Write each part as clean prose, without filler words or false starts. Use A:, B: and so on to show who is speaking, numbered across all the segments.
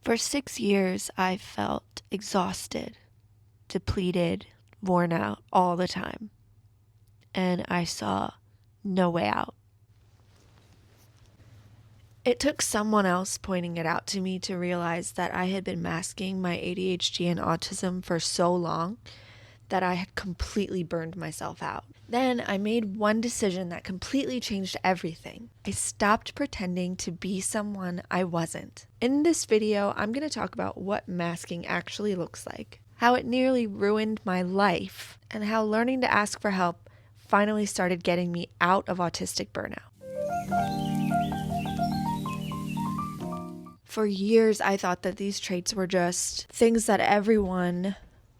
A: For 6 years, I felt exhausted, depleted, worn out all the time, and I saw no way out. It took someone else pointing it out to me to realize that I had been masking my ADHD and autism for so long that I had completely burned myself out. Then I made one decision that completely changed everything. I stopped pretending to be someone I wasn't. In this video, I'm going to talk about what masking actually looks like, how it nearly ruined my life, and how learning to ask for help finally started getting me out of autistic burnout. For years, I thought that these traits were just things that everyone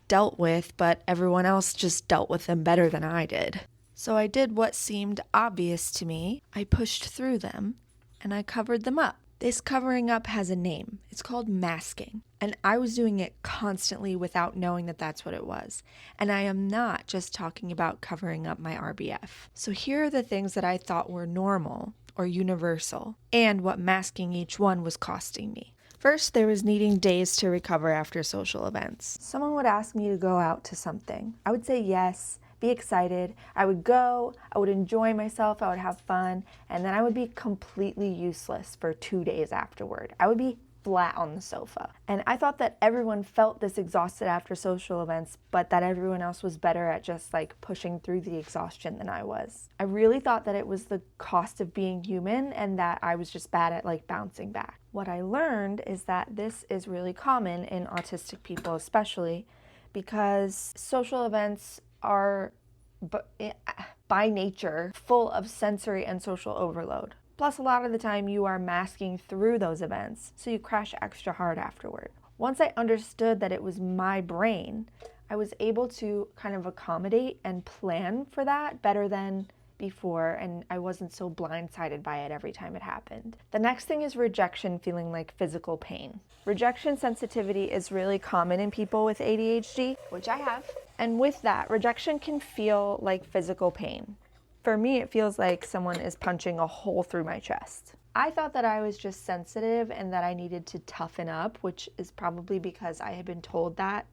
A: dealt with, but everyone else just dealt with them better than I did. So I did what seemed obvious to me. I pushed through them and I covered them up. This covering up has a name. It's called masking. And I was doing it constantly without knowing that that's what it was. And I am not just talking about covering up my RBF. So here are the things that I thought were normal or universal and what masking each one was costing me. First, there was needing days to recover after social events. Someone would ask me to go out to something. I would say yes, be excited. I would go, I would enjoy myself, I would have fun, and then I would be completely useless for 2 days afterward. I would be flat on the sofa. And I thought that everyone felt this exhausted after social events, but that everyone else was better at just like pushing through the exhaustion than I was. I really thought that it was the cost of being human and that I was just bad at like bouncing back. What I learned is that this is really common in autistic people, especially because social events are by nature full of sensory and social overload. Plus, a lot of the time you are masking through those events, so you crash extra hard afterward. Once I understood that it was my brain, I was able to kind of accommodate and plan for that better than before, and I wasn't so blindsided by it every time it happened. The next thing is rejection feeling like physical pain. Rejection sensitivity is really common in people with ADHD, which I have. And with that, rejection can feel like physical pain. For me, it feels like someone is punching a hole through my chest. I thought that I was just sensitive and that I needed to toughen up, which is probably because I had been told that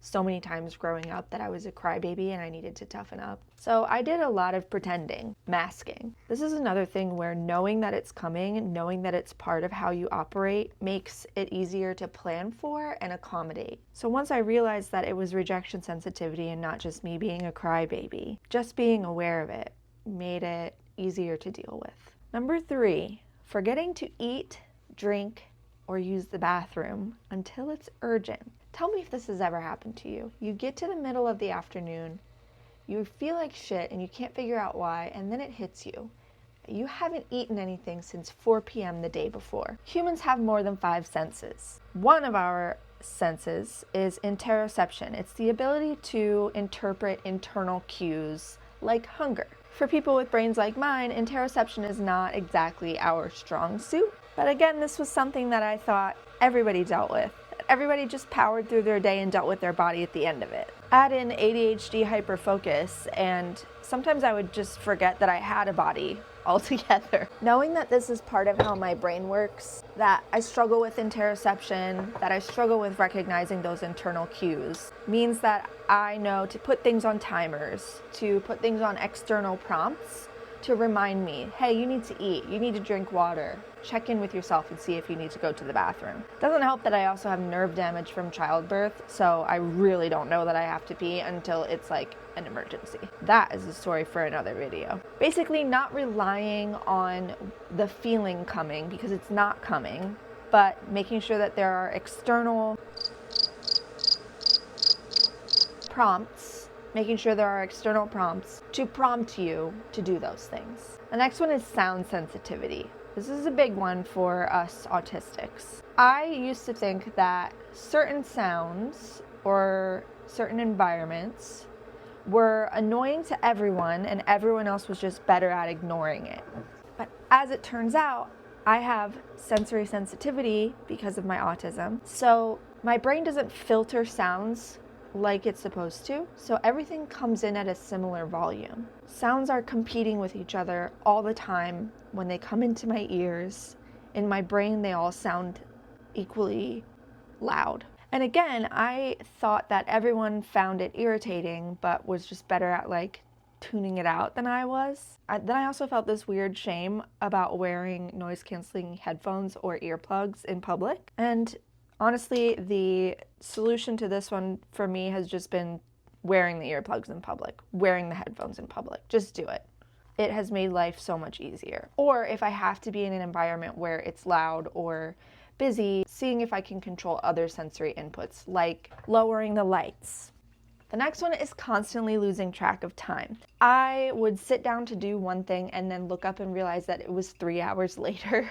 A: so many times growing up that I was a crybaby and I needed to toughen up. So I did a lot of pretending, masking. This is another thing where knowing that it's coming, knowing that it's part of how you operate, makes it easier to plan for and accommodate. So once I realized that it was rejection sensitivity and not just me being a crybaby, just being aware of it made it easier to deal with. Number 3, forgetting to eat, drink, or use the bathroom until it's urgent. Tell me if this has ever happened to you. You get to the middle of the afternoon, you feel like shit and you can't figure out why, and then it hits you. You haven't eaten anything since 4 p.m. the day before. Humans have more than 5 senses. One of our senses is interoception. It's the ability to interpret internal cues like hunger. For people with brains like mine, interoception is not exactly our strong suit. But again, this was something that I thought everybody dealt with. Everybody just powered through their day and dealt with their body at the end of it. Add in ADHD hyperfocus, and sometimes I would just forget that I had a body altogether. Knowing that this is part of how my brain works, that I struggle with interoception, that I struggle with recognizing those internal cues, means that I know to put things on timers, to put things on external prompts to remind me, hey, you need to eat, you need to drink water. Check in with yourself and see if you need to go to the bathroom. Doesn't help that I also have nerve damage from childbirth, so I really don't know that I have to pee until it's like an emergency. That is a story for another video. Basically, not relying on the feeling coming because it's not coming, but making sure that there are external prompts to prompt you to do those things. The next one is sound sensitivity. This is a big one for us autistics. I used to think that certain sounds or certain environments were annoying to everyone and everyone else was just better at ignoring it. But as it turns out, I have sensory sensitivity because of my autism. So my brain doesn't filter sounds like it's supposed to, so everything comes in at a similar volume. Sounds are competing with each other all the time when they come into my ears. In my brain, they all sound equally loud. And again, I thought that everyone found it irritating, but was just better at like tuning it out than I was. Then I also felt this weird shame about wearing noise-canceling headphones or earplugs in public. And honestly, the solution to this one for me has just been wearing the earplugs in public, wearing the headphones in public. Just do it. It has made life so much easier. Or if I have to be in an environment where it's loud or busy, seeing if I can control other sensory inputs, like lowering the lights. The next one is constantly losing track of time. I would sit down to do one thing and then look up and realize that it was 3 hours later.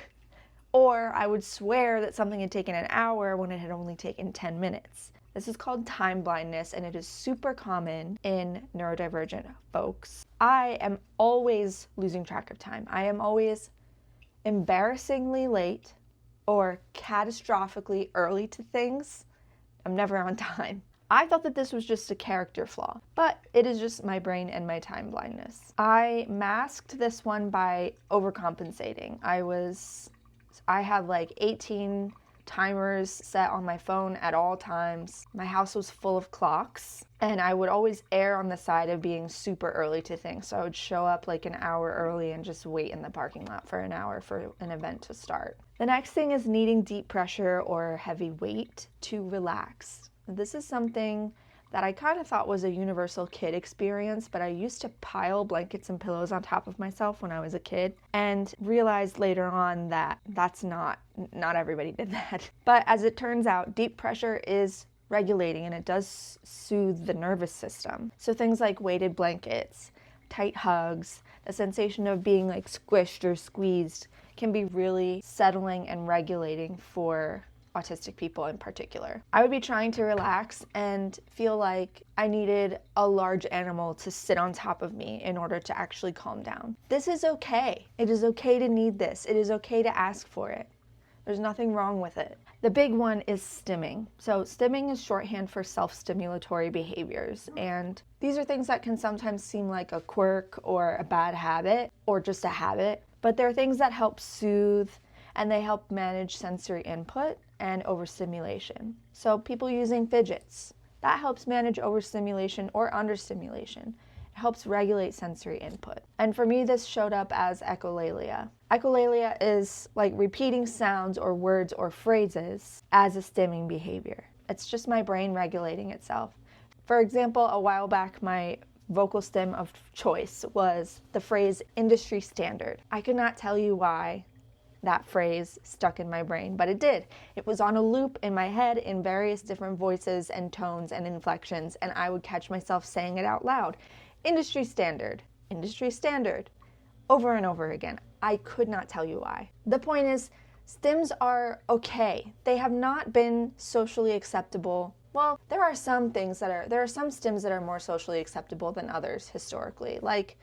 A: Or I would swear that something had taken an hour when it had only taken 10 minutes. This is called time blindness, and it is super common in neurodivergent folks. I am always losing track of time. I am always embarrassingly late or catastrophically early to things. I'm never on time. I thought that this was just a character flaw, but it is just my brain and my time blindness. I masked this one by overcompensating. I had like 18 timers set on my phone at all times. My house was full of clocks, and I would always err on the side of being super early to things. So I would show up like an hour early and just wait in the parking lot for an hour for an event to start. The next thing is needing deep pressure or heavy weight to relax. This is something that I kind of thought was a universal kid experience, but I used to pile blankets and pillows on top of myself when I was a kid and realized later on that that's not everybody did that. But as it turns out, deep pressure is regulating and it does soothe the nervous system. So things like weighted blankets, tight hugs, the sensation of being like squished or squeezed can be really settling and regulating for autistic people in particular. I would be trying to relax and feel like I needed a large animal to sit on top of me in order to actually calm down. This is okay. It is okay to need this. It is okay to ask for it. There's nothing wrong with it. The big one is stimming. So stimming is shorthand for self-stimulatory behaviors, and these are things that can sometimes seem like a quirk or a bad habit or just a habit, but they're things that help soothe and they help manage sensory input and overstimulation. So people using fidgets, that helps manage overstimulation or understimulation. It helps regulate sensory input. And for me, this showed up as echolalia. Echolalia is like repeating sounds or words or phrases as a stimming behavior. It's just my brain regulating itself. For example, a while back, my vocal stim of choice was the phrase industry standard. I could not tell you why that phrase stuck in my brain, but it did. It was on a loop in my head in various different voices and tones and inflections, and I would catch myself saying it out loud. Industry standard, over and over again. I could not tell you why. The point is, stims are okay. They have not been socially acceptable. Well, there are some stims that are more socially acceptable than others historically, like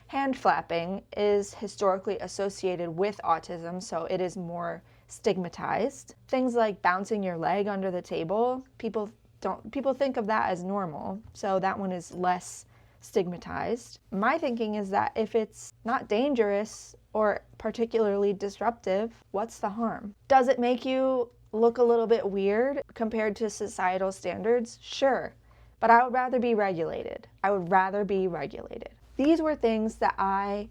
A: hand flapping is historically associated with autism, so it is more stigmatized. Things like bouncing your leg under the table, people think of that as normal, so that one is less stigmatized. My thinking is that if it's not dangerous or particularly disruptive, what's the harm? Does it make you look a little bit weird compared to societal standards? Sure, but I would rather be regulated. These were things that I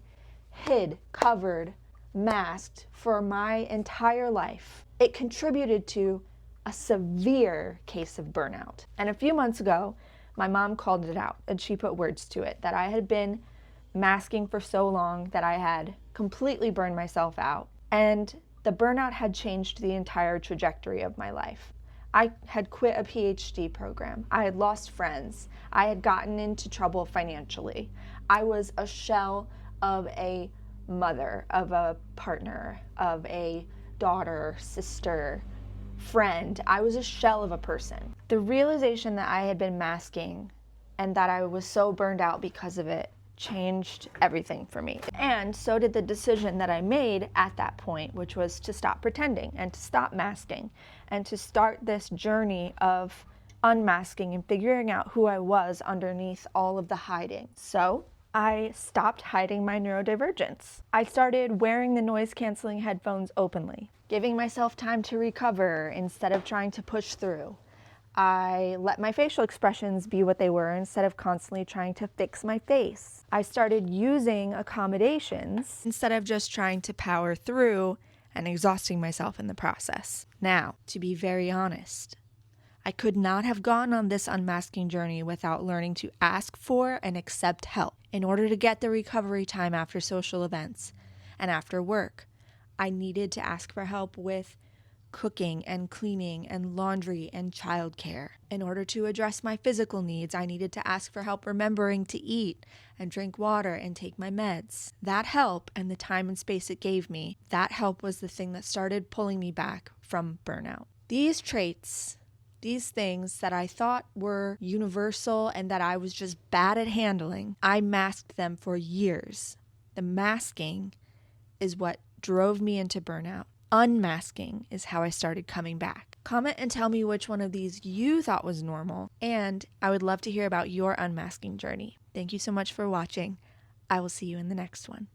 A: hid, covered, masked for my entire life. It contributed to a severe case of burnout. And a few months ago, my mom called it out and she put words to it, that I had been masking for so long that I had completely burned myself out. And the burnout had changed the entire trajectory of my life. I had quit a PhD program. I had lost friends. I had gotten into trouble financially. I was a shell of a mother, of a partner, of a daughter, sister, friend. I was a shell of a person. The realization that I had been masking and that I was so burned out because of it changed everything for me. And so did the decision that I made at that point, which was to stop pretending and to stop masking and to start this journey of unmasking and figuring out who I was underneath all of the hiding. So I stopped hiding my neurodivergence. I started wearing the noise-canceling headphones openly, giving myself time to recover instead of trying to push through. I let my facial expressions be what they were instead of constantly trying to fix my face. I started using accommodations instead of just trying to power through and exhausting myself in the process. Now, to be very honest, I could not have gone on this unmasking journey without learning to ask for and accept help. In order to get the recovery time after social events and after work, I needed to ask for help with cooking and cleaning and laundry and childcare. In order to address my physical needs, I needed to ask for help remembering to eat and drink water and take my meds. That help and the time and space it gave me, that help was the thing that started pulling me back from burnout. These traits, these things that I thought were universal and that I was just bad at handling, I masked them for years. The masking is what drove me into burnout. Unmasking is how I started coming back. Comment and tell me which one of these you thought was normal, and I would love to hear about your unmasking journey. Thank you so much for watching. I will see you in the next one.